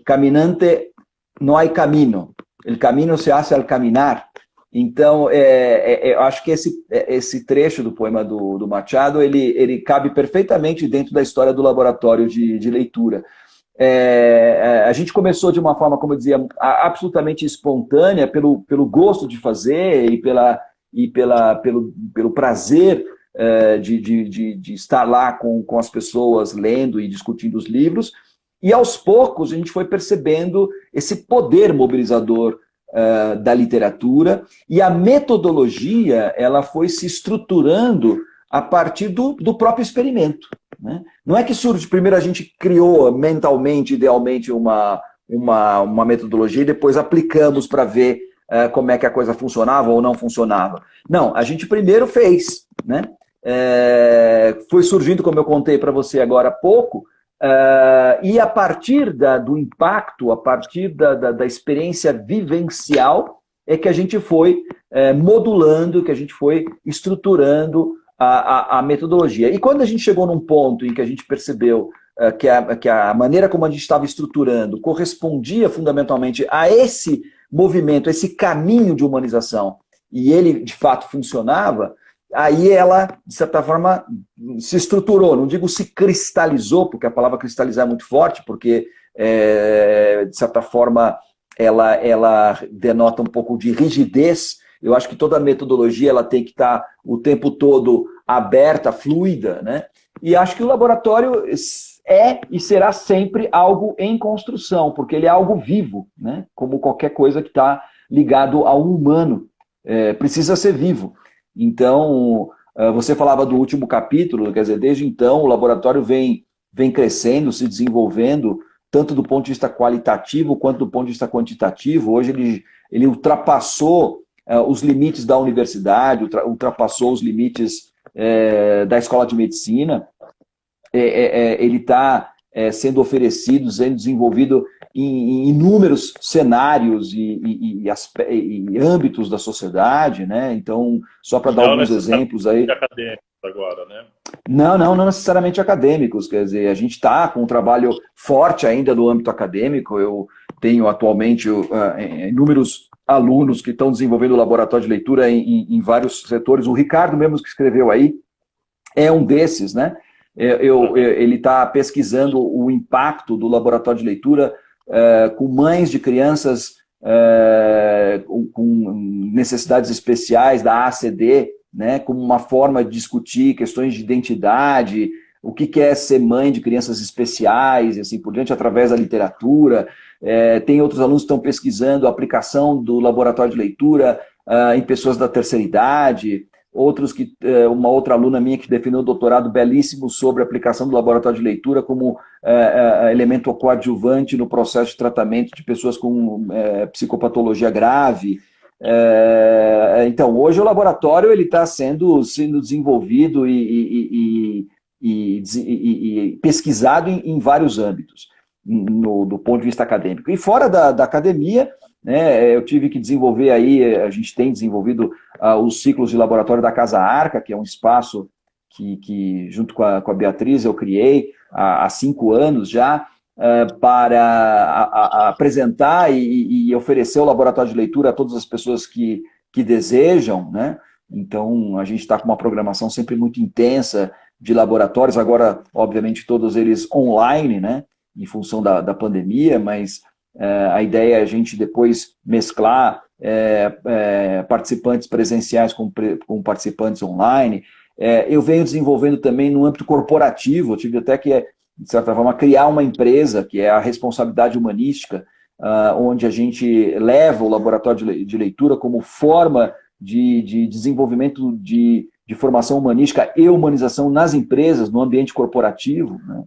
Caminante no hay camino, el camino se hace al caminar. Então, eu acho que esse trecho do poema do Machado, ele cabe perfeitamente dentro da história do laboratório de leitura. A gente começou de uma forma, como eu dizia, absolutamente espontânea, pelo gosto de fazer e pelo prazer de estar lá com as pessoas lendo e discutindo os livros. E aos poucos a gente foi percebendo esse poder mobilizador da literatura, e a metodologia ela foi se estruturando a partir do próprio experimento. Né? Não é que surge, primeiro a gente criou mentalmente, idealmente, uma metodologia e depois aplicamos para ver como é que a coisa funcionava ou não funcionava. Não, a gente primeiro fez. Né? Foi surgindo, como eu contei para você agora há pouco, e a partir do impacto, a partir da experiência vivencial, é que a gente foi modulando, que a gente foi estruturando a metodologia. E quando a gente chegou num ponto em que a gente percebeu que a maneira como a gente estava estruturando correspondia fundamentalmente a esse movimento, a esse caminho de humanização, e ele de fato funcionava, aí ela, de certa forma, se estruturou. Não digo se cristalizou, porque a palavra cristalizar é muito forte, porque, de certa forma, ela denota um pouco de rigidez. Eu acho que toda metodologia ela tem que estar o tempo todo aberta, fluida. Né? E acho que o laboratório é e será sempre algo em construção, porque ele é algo vivo, né? Como qualquer coisa que está ligado ao humano. Precisa ser vivo. Então, você falava do último capítulo, quer dizer, desde então o laboratório vem vem crescendo, se desenvolvendo, tanto do ponto de vista qualitativo quanto do ponto de vista quantitativo. Hoje ele ultrapassou os limites da universidade, ultrapassou os limites da escola de medicina. Ele está sendo oferecido, sendo desenvolvido em inúmeros cenários e âmbitos da sociedade, né? Então, só para dar alguns exemplos aí.
Acadêmicos agora, né?
Não necessariamente acadêmicos, quer dizer, a gente está com um trabalho forte ainda no âmbito acadêmico. Eu tenho atualmente inúmeros alunos que estão desenvolvendo o laboratório de leitura em vários setores. O Ricardo mesmo que escreveu aí é um desses, né? Ele está pesquisando o impacto do laboratório de leitura com mães de crianças com necessidades especiais da ACD, né, como uma forma de discutir questões de identidade, o que é ser mãe de crianças especiais, e assim por diante, através da literatura. Tem outros alunos que estão pesquisando a aplicação do laboratório de leitura em pessoas da terceira idade, outros uma outra aluna minha que defendeu um doutorado belíssimo sobre a aplicação do laboratório de leitura como elemento coadjuvante no processo de tratamento de pessoas com psicopatologia grave. Então, hoje o laboratório está sendo desenvolvido e pesquisado em vários âmbitos, do ponto de vista acadêmico. E fora da academia, né, eu tive que desenvolver aí, a gente tem desenvolvido os ciclos de laboratório da Casa Arca, que é um espaço que junto com a Beatriz, eu criei há 5 anos já, para apresentar e oferecer o laboratório de leitura a todas as pessoas que desejam, né? Então, a gente está com uma programação sempre muito intensa de laboratórios, agora, obviamente, todos eles online, né? Em função da pandemia, mas a ideia é a gente depois mesclar participantes presenciais com participantes online. Eu venho desenvolvendo também no âmbito corporativo, eu tive até que, de certa forma, criar uma empresa, que é a responsabilidade humanística, onde a gente leva o laboratório de leitura como forma de desenvolvimento de formação humanística e humanização nas empresas, no ambiente corporativo, né?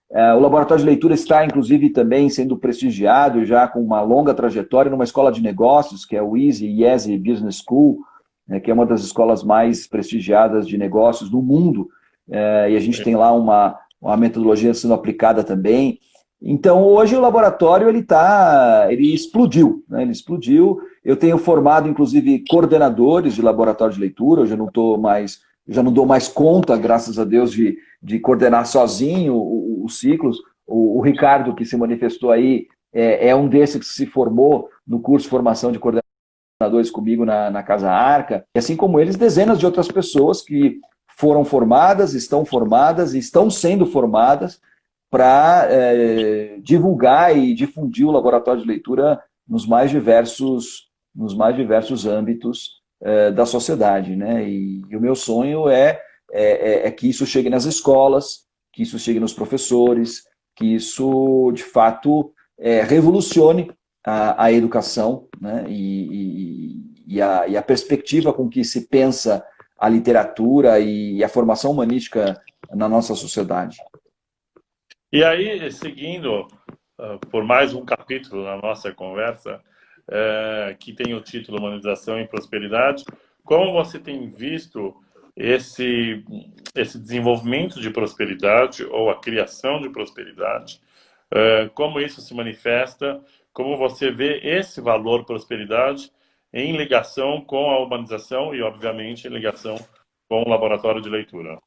O laboratório de leitura está, inclusive, também sendo prestigiado, já com uma longa trajetória, numa escola de negócios, que é o IESE Business School, né, que é uma das escolas mais prestigiadas de negócios do mundo, e a gente tem lá uma metodologia sendo aplicada também. Então, hoje o laboratório ele explodiu, né? Ele explodiu. Eu tenho formado, inclusive, coordenadores de laboratório de leitura. Eu já não dou mais conta, graças a Deus, de coordenar sozinho os ciclos. O Ricardo, que se manifestou aí, é um desses que se formou no curso de formação de coordenadores comigo na Casa Arca. E assim como eles, dezenas de outras pessoas que foram formadas e estão sendo formadas para divulgar e difundir o laboratório de leitura nos mais diversos âmbitos da sociedade, né? E o meu sonho é que isso chegue nas escolas, que isso chegue nos professores, que isso, de fato, revolucione a educação, né? E a perspectiva com que se pensa a literatura e a formação humanística na nossa sociedade.
E aí, seguindo por mais um capítulo na nossa conversa, que tem o título Humanização e Prosperidade, como você tem visto esse desenvolvimento de prosperidade ou a criação de prosperidade, como isso se manifesta, como você vê esse valor prosperidade em ligação com a humanização e, obviamente, em ligação com o laboratório de leitura?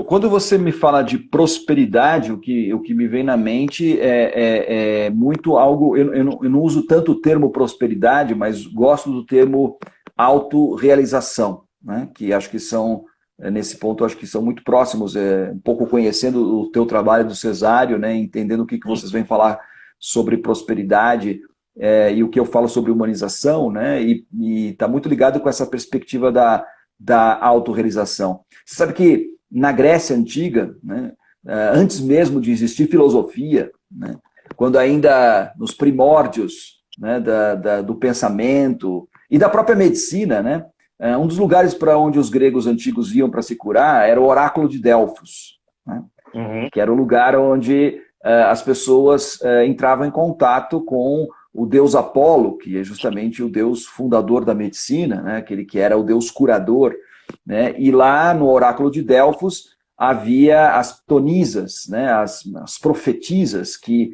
Quando você me fala de prosperidade, o que me vem na mente é muito algo... Eu não uso tanto o termo prosperidade, mas gosto do termo autorrealização, né? Que acho que são, nesse ponto, acho que são muito próximos, um pouco conhecendo o teu trabalho do Cesário, né? Entendendo o que vocês vêm falar sobre prosperidade e o que eu falo sobre humanização, né? E está muito ligado com essa perspectiva da autorrealização. Você sabe que na Grécia Antiga, né, antes mesmo de existir filosofia, né, quando ainda nos primórdios, né, do pensamento e da própria medicina, né, um dos lugares para onde os gregos antigos iam para se curar era o oráculo de Delfos, né?
Uhum.
que era o lugar onde as pessoas entravam em contato com o deus Apolo, que é justamente o deus fundador da medicina, né? Aquele que era o deus curador. Né? E lá no oráculo de Delfos havia as tonisas, né? As profetisas que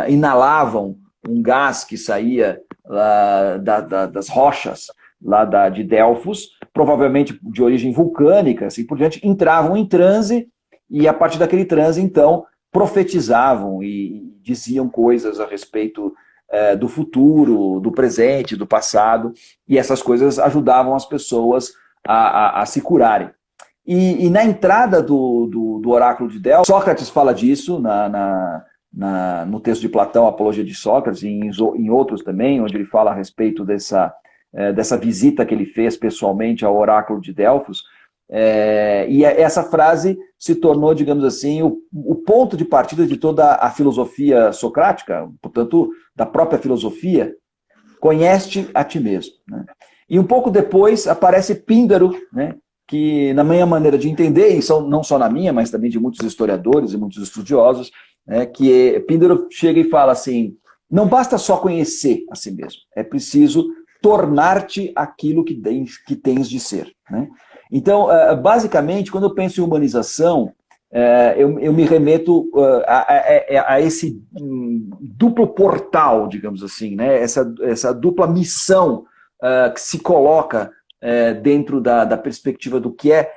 inalavam um gás que saía lá das rochas lá de Delfos, provavelmente de origem vulcânica, assim por diante, entravam em transe e a partir daquele transe, então, profetizavam e diziam coisas a respeito do futuro, do presente, do passado, e essas coisas ajudavam as pessoas a se curarem. E na entrada do oráculo de Delfos, Sócrates fala disso no texto de Platão, Apologia de Sócrates, e em outros também, onde ele fala a respeito dessa visita que ele fez pessoalmente ao oráculo de Delfos. E essa frase se tornou, digamos assim, o ponto de partida de toda a filosofia socrática, portanto, da própria filosofia. Conhece-te a ti mesmo. Né? E um pouco depois aparece Píndaro, né, que na minha maneira de entender, e não só na minha, mas também de muitos historiadores e muitos estudiosos, né, que Píndaro chega e fala assim, não basta só conhecer a si mesmo, é preciso tornar-te aquilo que tens de ser. Né? Então, basicamente, quando eu penso em humanização, eu me remeto a esse duplo portal, digamos assim, né? essa dupla missão que se coloca dentro da perspectiva do que é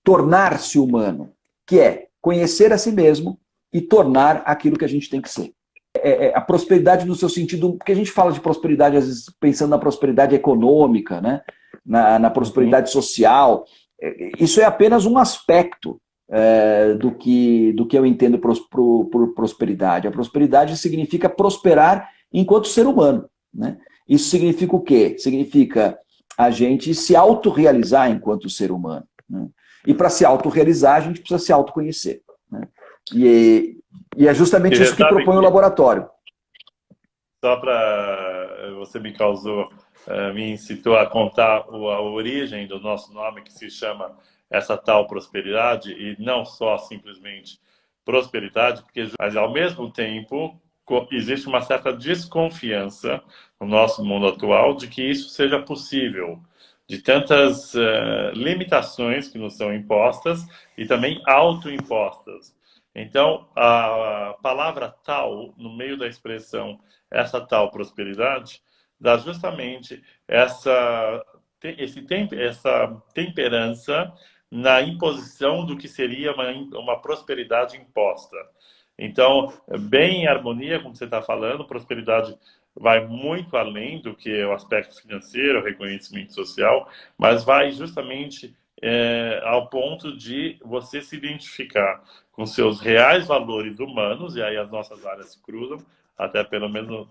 tornar-se humano, que é conhecer a si mesmo e tornar aquilo que a gente tem que ser. A prosperidade no seu sentido, porque a gente fala de prosperidade, às vezes, pensando na prosperidade econômica, né? na prosperidade social. Isso é apenas um aspecto do que eu entendo por prosperidade. A prosperidade significa prosperar enquanto ser humano. Né? Isso significa o quê? Significa a gente se autorrealizar enquanto ser humano. Né? E para se autorrealizar, a gente precisa se autoconhecer. Né? E é justamente isso que propõe o laboratório.
Só para você me incitou a contar a origem do nosso nome, que se chama essa tal prosperidade, e não só simplesmente prosperidade, porque mas, ao mesmo tempo existe uma certa desconfiança no nosso mundo atual de que isso seja possível, de tantas limitações que nos são impostas e também autoimpostas. Então, a palavra tal, no meio da expressão essa tal prosperidade, dá justamente essa temperança na imposição do que seria uma prosperidade imposta. Então, bem em harmonia com o que você está falando, prosperidade vai muito além do que é o aspecto financeiro, o reconhecimento social, mas vai justamente ao ponto de você se identificar com seus reais valores humanos, e aí as nossas áreas se cruzam, até pelo menos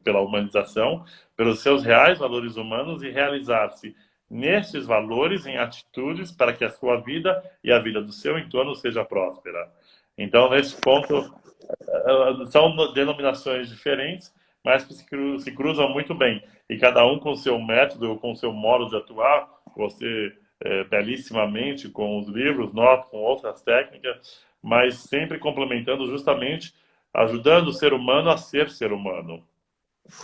pela humanização, pelos seus reais valores humanos e realizar-se nesses valores em atitudes para que a sua vida e a vida do seu entorno seja próspera. Então, nesse ponto, são denominações diferentes, mas que se cruzam muito bem. E cada um com o seu método, com o seu modo de atuar, você belíssimamente com os livros, nós com outras técnicas, mas sempre complementando justamente, ajudando o ser humano a ser humano.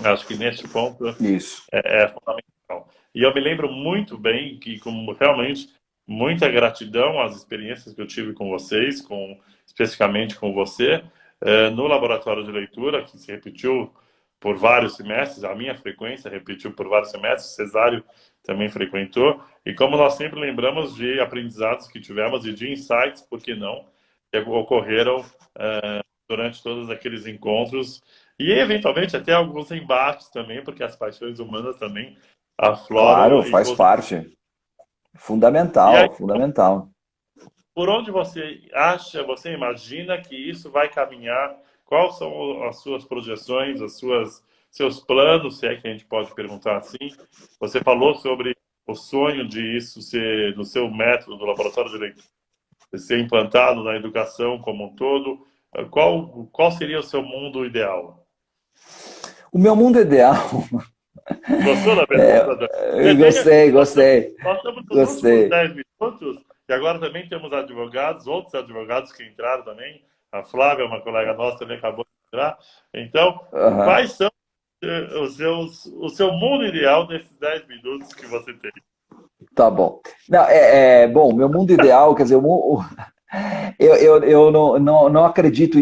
Acho que nesse ponto
Isso.
é fundamental. E eu me lembro muito bem que, como realmente, muita gratidão às experiências que eu tive com vocês, especificamente com você, no laboratório de leitura, que se repetiu por vários semestres, a minha frequência repetiu por vários semestres, o Cesário também frequentou, e como nós sempre lembramos de aprendizados que tivemos e de insights, por que não, que ocorreram durante todos aqueles encontros, e eventualmente até alguns embates também, porque as paixões humanas também
Claro,
afloram.
faz parte.
E aí,
Fundamental, fundamental.
por onde você imagina que isso vai caminhar? Quais são as suas projeções, seus planos, se é que a gente pode perguntar assim? Você falou sobre o sonho de isso ser, do seu método, do laboratório de leitura, ser implantado na educação como um todo. Qual seria o seu mundo ideal?
O meu mundo ideal.
Gostou da pergunta?
Gostei,
Nós
gostei,
estamos nos últimos
gostei.
10 minutos. E agora também temos advogados, outros advogados que entraram também. A Flávia, uma colega nossa, também acabou de entrar. Então,
Aham.
quais são o seu mundo ideal nesses 10 minutos que você tem?
Tá bom. Não, bom, meu mundo ideal, quer dizer, eu não acredito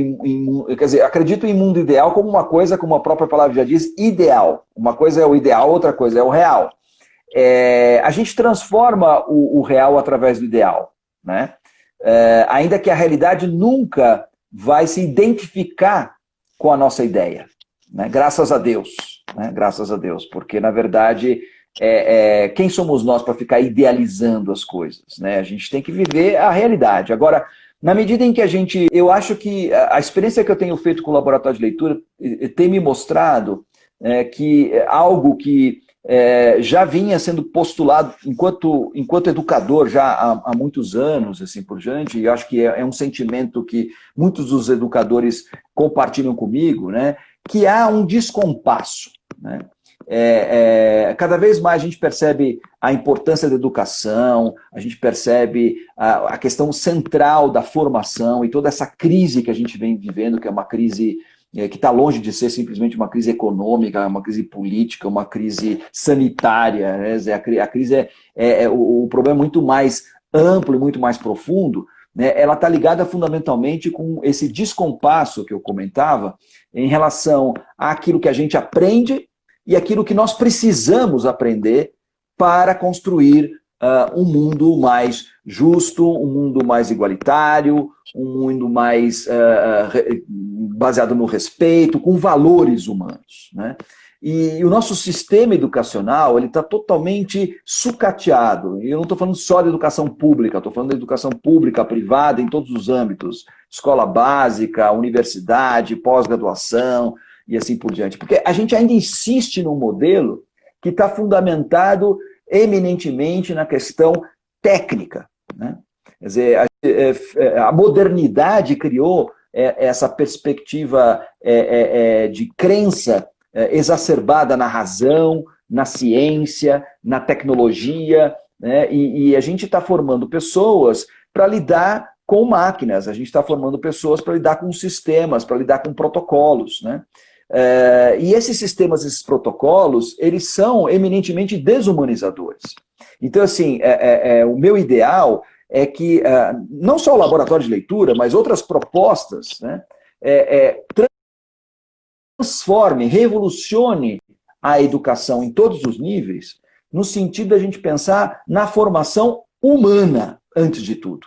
quer dizer, acredito em mundo ideal como uma coisa, como a própria palavra já diz, ideal. Uma coisa é o ideal, outra coisa é o real. A gente transforma o real através do ideal, né? Ainda que a realidade nunca vai se identificar com a nossa ideia, né? Graças a Deus, né? Graças a Deus, porque na verdade quem somos nós para ficar idealizando as coisas, né? A gente tem que viver a realidade. Agora, na medida em que eu acho que a experiência que eu tenho feito com o laboratório de leitura tem me mostrado que algo que já vinha sendo postulado enquanto educador já há muitos anos, assim por diante, e eu acho que é um sentimento que muitos dos educadores compartilham comigo, né, que há um descompasso, né? Cada vez mais a gente percebe a importância da educação, a gente percebe a questão central da formação e toda essa crise que a gente vem vivendo, que é uma crise que está longe de ser simplesmente uma crise econômica, uma crise política, uma crise sanitária, né? A crise o problema é muito mais amplo e muito mais profundo, né? Ela está ligada fundamentalmente com esse descompasso que eu comentava em relação àquilo que a gente aprende e aquilo que nós precisamos aprender para construir um mundo mais justo, um mundo mais igualitário, um mundo mais baseado no respeito, com valores humanos, né? E o nosso sistema educacional ele está totalmente sucateado. E eu não estou falando só de educação pública, estou falando de educação pública, privada, em todos os âmbitos. Escola básica, universidade, pós-graduação e assim por diante. Porque a gente ainda insiste num modelo que está fundamentado eminentemente na questão técnica, né? Quer dizer, a modernidade criou essa perspectiva de crença exacerbada na razão, na ciência, na tecnologia, né? E a gente está formando pessoas para lidar com máquinas, a gente está formando pessoas para lidar com sistemas, para lidar com protocolos, né? E esses sistemas, esses protocolos, eles são eminentemente desumanizadores. Então, assim, o meu ideal é que não só o laboratório de leitura, mas outras propostas, né, transforme, revolucione a educação em todos os níveis, no sentido da gente pensar na formação humana, antes de tudo,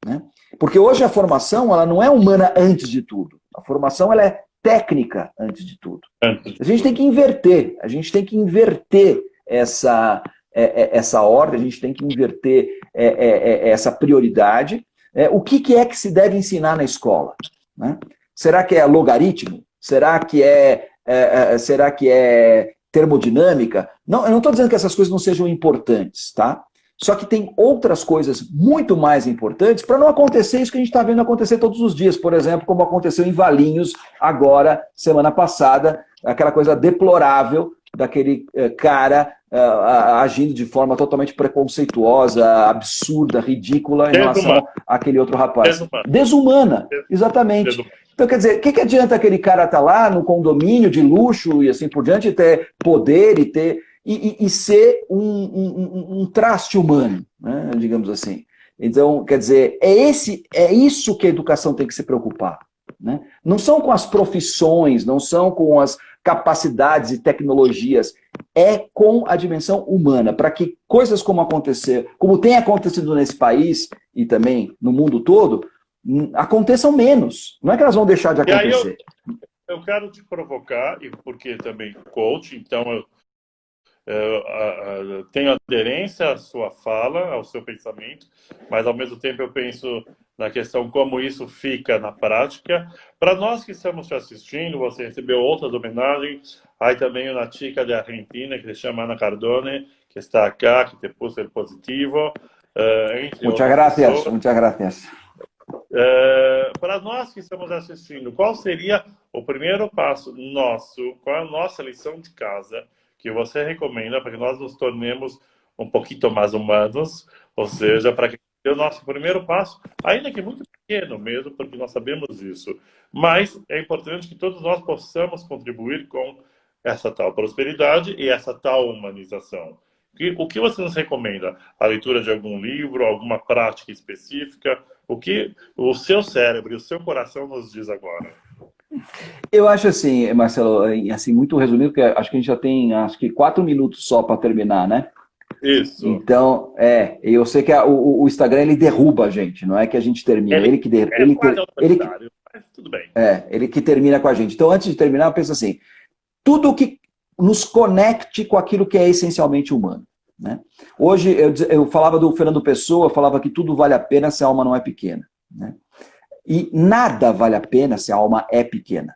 né? Porque hoje a formação ela não é humana antes de tudo. A formação ela é técnica antes de tudo. A gente tem que inverter essa ordem, a gente tem que inverter essa prioridade. O que é que se deve ensinar na escola, né? Será que é logaritmo? Será que é termodinâmica? Não, eu não estou dizendo que essas coisas não sejam importantes, tá? Só que tem outras coisas muito mais importantes para não acontecer isso que a gente está vendo acontecer todos os dias. Por exemplo, como aconteceu em Valinhos agora, semana passada, aquela coisa deplorável daquele cara agindo de forma totalmente preconceituosa, absurda, ridícula em relação àquele outro rapaz. Desumana, exatamente. Então, quer dizer, o que adianta aquele cara estar lá no condomínio de luxo e assim por diante, ter poder e ser um traste humano, né, digamos assim. Então, quer dizer, é isso que a educação tem que se preocupar, né? Não são com as profissões, não são com as capacidades e tecnologias, é com a dimensão humana, para que coisas como tem acontecido nesse país e também no mundo todo, aconteçam menos. Não é que elas vão deixar de acontecer.
E aí eu quero te provocar, e porque também coach, então eu tenho aderência à sua fala, ao seu pensamento, mas ao mesmo tempo eu penso na questão como isso fica na prática. Para nós que estamos te assistindo, você recebeu outras homenagens, aí também uma chica de Argentina, que se chama Ana Cardone, que está aqui, que te puse el positivo, entre
Muchas
outras
gracias,
pessoas.
muchas gracias.
Para nós que estamos assistindo, qual seria o primeiro passo nosso, qual é a nossa lição de casa que você recomenda para que nós nos tornemos um pouquinho mais humanos, ou seja, para que é o nosso primeiro passo, ainda que muito pequeno mesmo, porque nós sabemos disso. Mas é importante que todos nós possamos contribuir com essa tal prosperidade e essa tal humanização. O que você nos recomenda? A leitura de algum livro, alguma prática específica? O que o seu cérebro e o seu coração nos diz agora?
Eu acho assim, Marcelo, assim, muito resumido, porque acho que a gente já tem, acho que 4 minutos só para terminar, né?
Isso.
Então, eu sei que o Instagram ele derruba a gente, não é que a gente termina,
Ele é quase
ele,
autoritário, mas tudo bem.
ele que termina com a gente. Então, antes de terminar, eu penso assim, tudo que nos conecte com aquilo que é essencialmente humano, né? Hoje eu falava do Fernando Pessoa, falava que tudo vale a pena se a alma não é pequena, né? E nada vale a pena se a alma é pequena.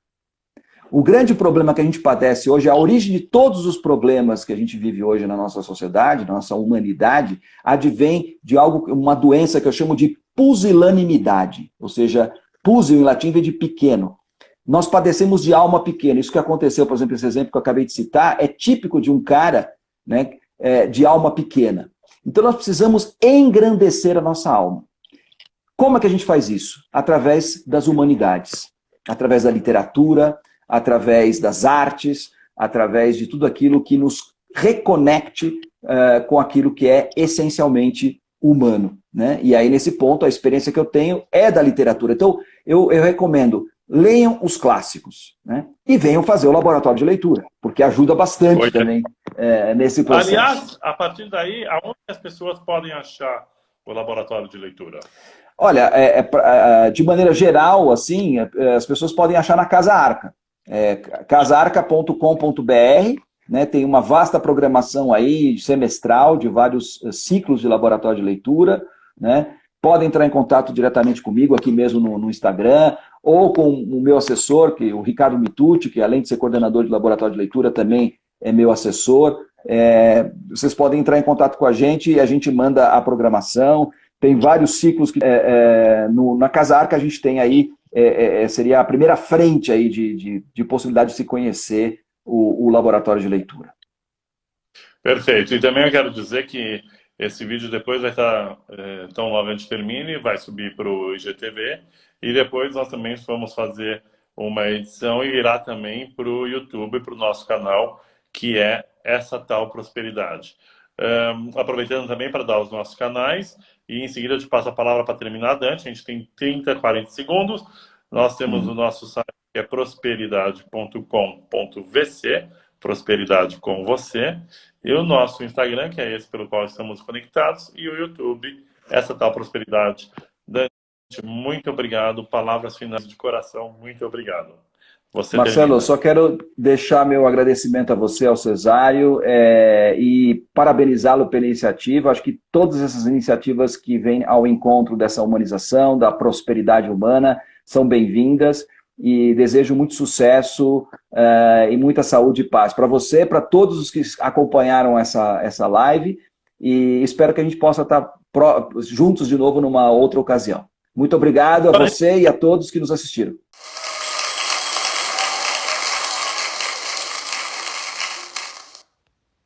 O grande problema que a gente padece hoje, a origem de todos os problemas que a gente vive hoje na nossa sociedade, na nossa humanidade, advém de algo, uma doença que eu chamo de pusilanimidade. Ou seja, pusil em latim vem de pequeno. Nós padecemos de alma pequena. Isso que aconteceu, por exemplo, esse exemplo que eu acabei de citar, é típico de um cara, né, de alma pequena. Então nós precisamos engrandecer a nossa alma. Como é que a gente faz isso? Através das humanidades, através da literatura, através das artes, através de tudo aquilo que nos reconecte com aquilo que é essencialmente humano, né? E aí, nesse ponto, a experiência que eu tenho é da literatura. Então, eu recomendo, leiam os clássicos, né? E venham fazer o laboratório de leitura, porque ajuda bastante também nesse processo.
Aliás, a partir daí, aonde as pessoas podem achar o laboratório de leitura?
Olha, de maneira geral, assim, as pessoas podem achar na Casa Arca. casaarca.com.br, né, tem uma vasta programação aí semestral de vários ciclos de laboratório de leitura, né? Podem entrar em contato diretamente comigo aqui mesmo no Instagram, ou com o meu assessor, o Ricardo Mitucci, que além de ser coordenador de laboratório de leitura, também é meu assessor. Vocês podem entrar em contato com a gente e a gente manda a programação. Tem vários ciclos que na Casa Arca a gente tem aí, seria a primeira frente aí de possibilidade de se conhecer o laboratório de leitura.
Perfeito. E também eu quero dizer que esse vídeo depois vai estar, então logo a gente termine, vai subir para o IGTV, e depois nós também vamos fazer uma edição e irá também para o YouTube, para o nosso canal, que é Essa Tal Prosperidade. Aproveitando também para dar os nossos canais, e em seguida eu te passo a palavra para terminar, Dante. A gente tem 30, 40 segundos. Nós temos o nosso site, que é prosperidade.com.vc, prosperidade com você, e o nosso Instagram, que é esse pelo qual estamos conectados, e o YouTube, Essa Tal Prosperidade. Dante, muito obrigado. Palavras finais de coração, muito obrigado.
Marcelo, eu só quero deixar meu agradecimento a você, ao Cesário, e parabenizá-lo pela iniciativa. Acho que todas essas iniciativas que vêm ao encontro dessa humanização, da prosperidade humana, são bem-vindas, e desejo muito sucesso e muita saúde e paz para você, para todos os que acompanharam essa live, e espero que a gente possa estar juntos de novo numa outra ocasião. Muito obrigado a você e a todos que nos assistiram.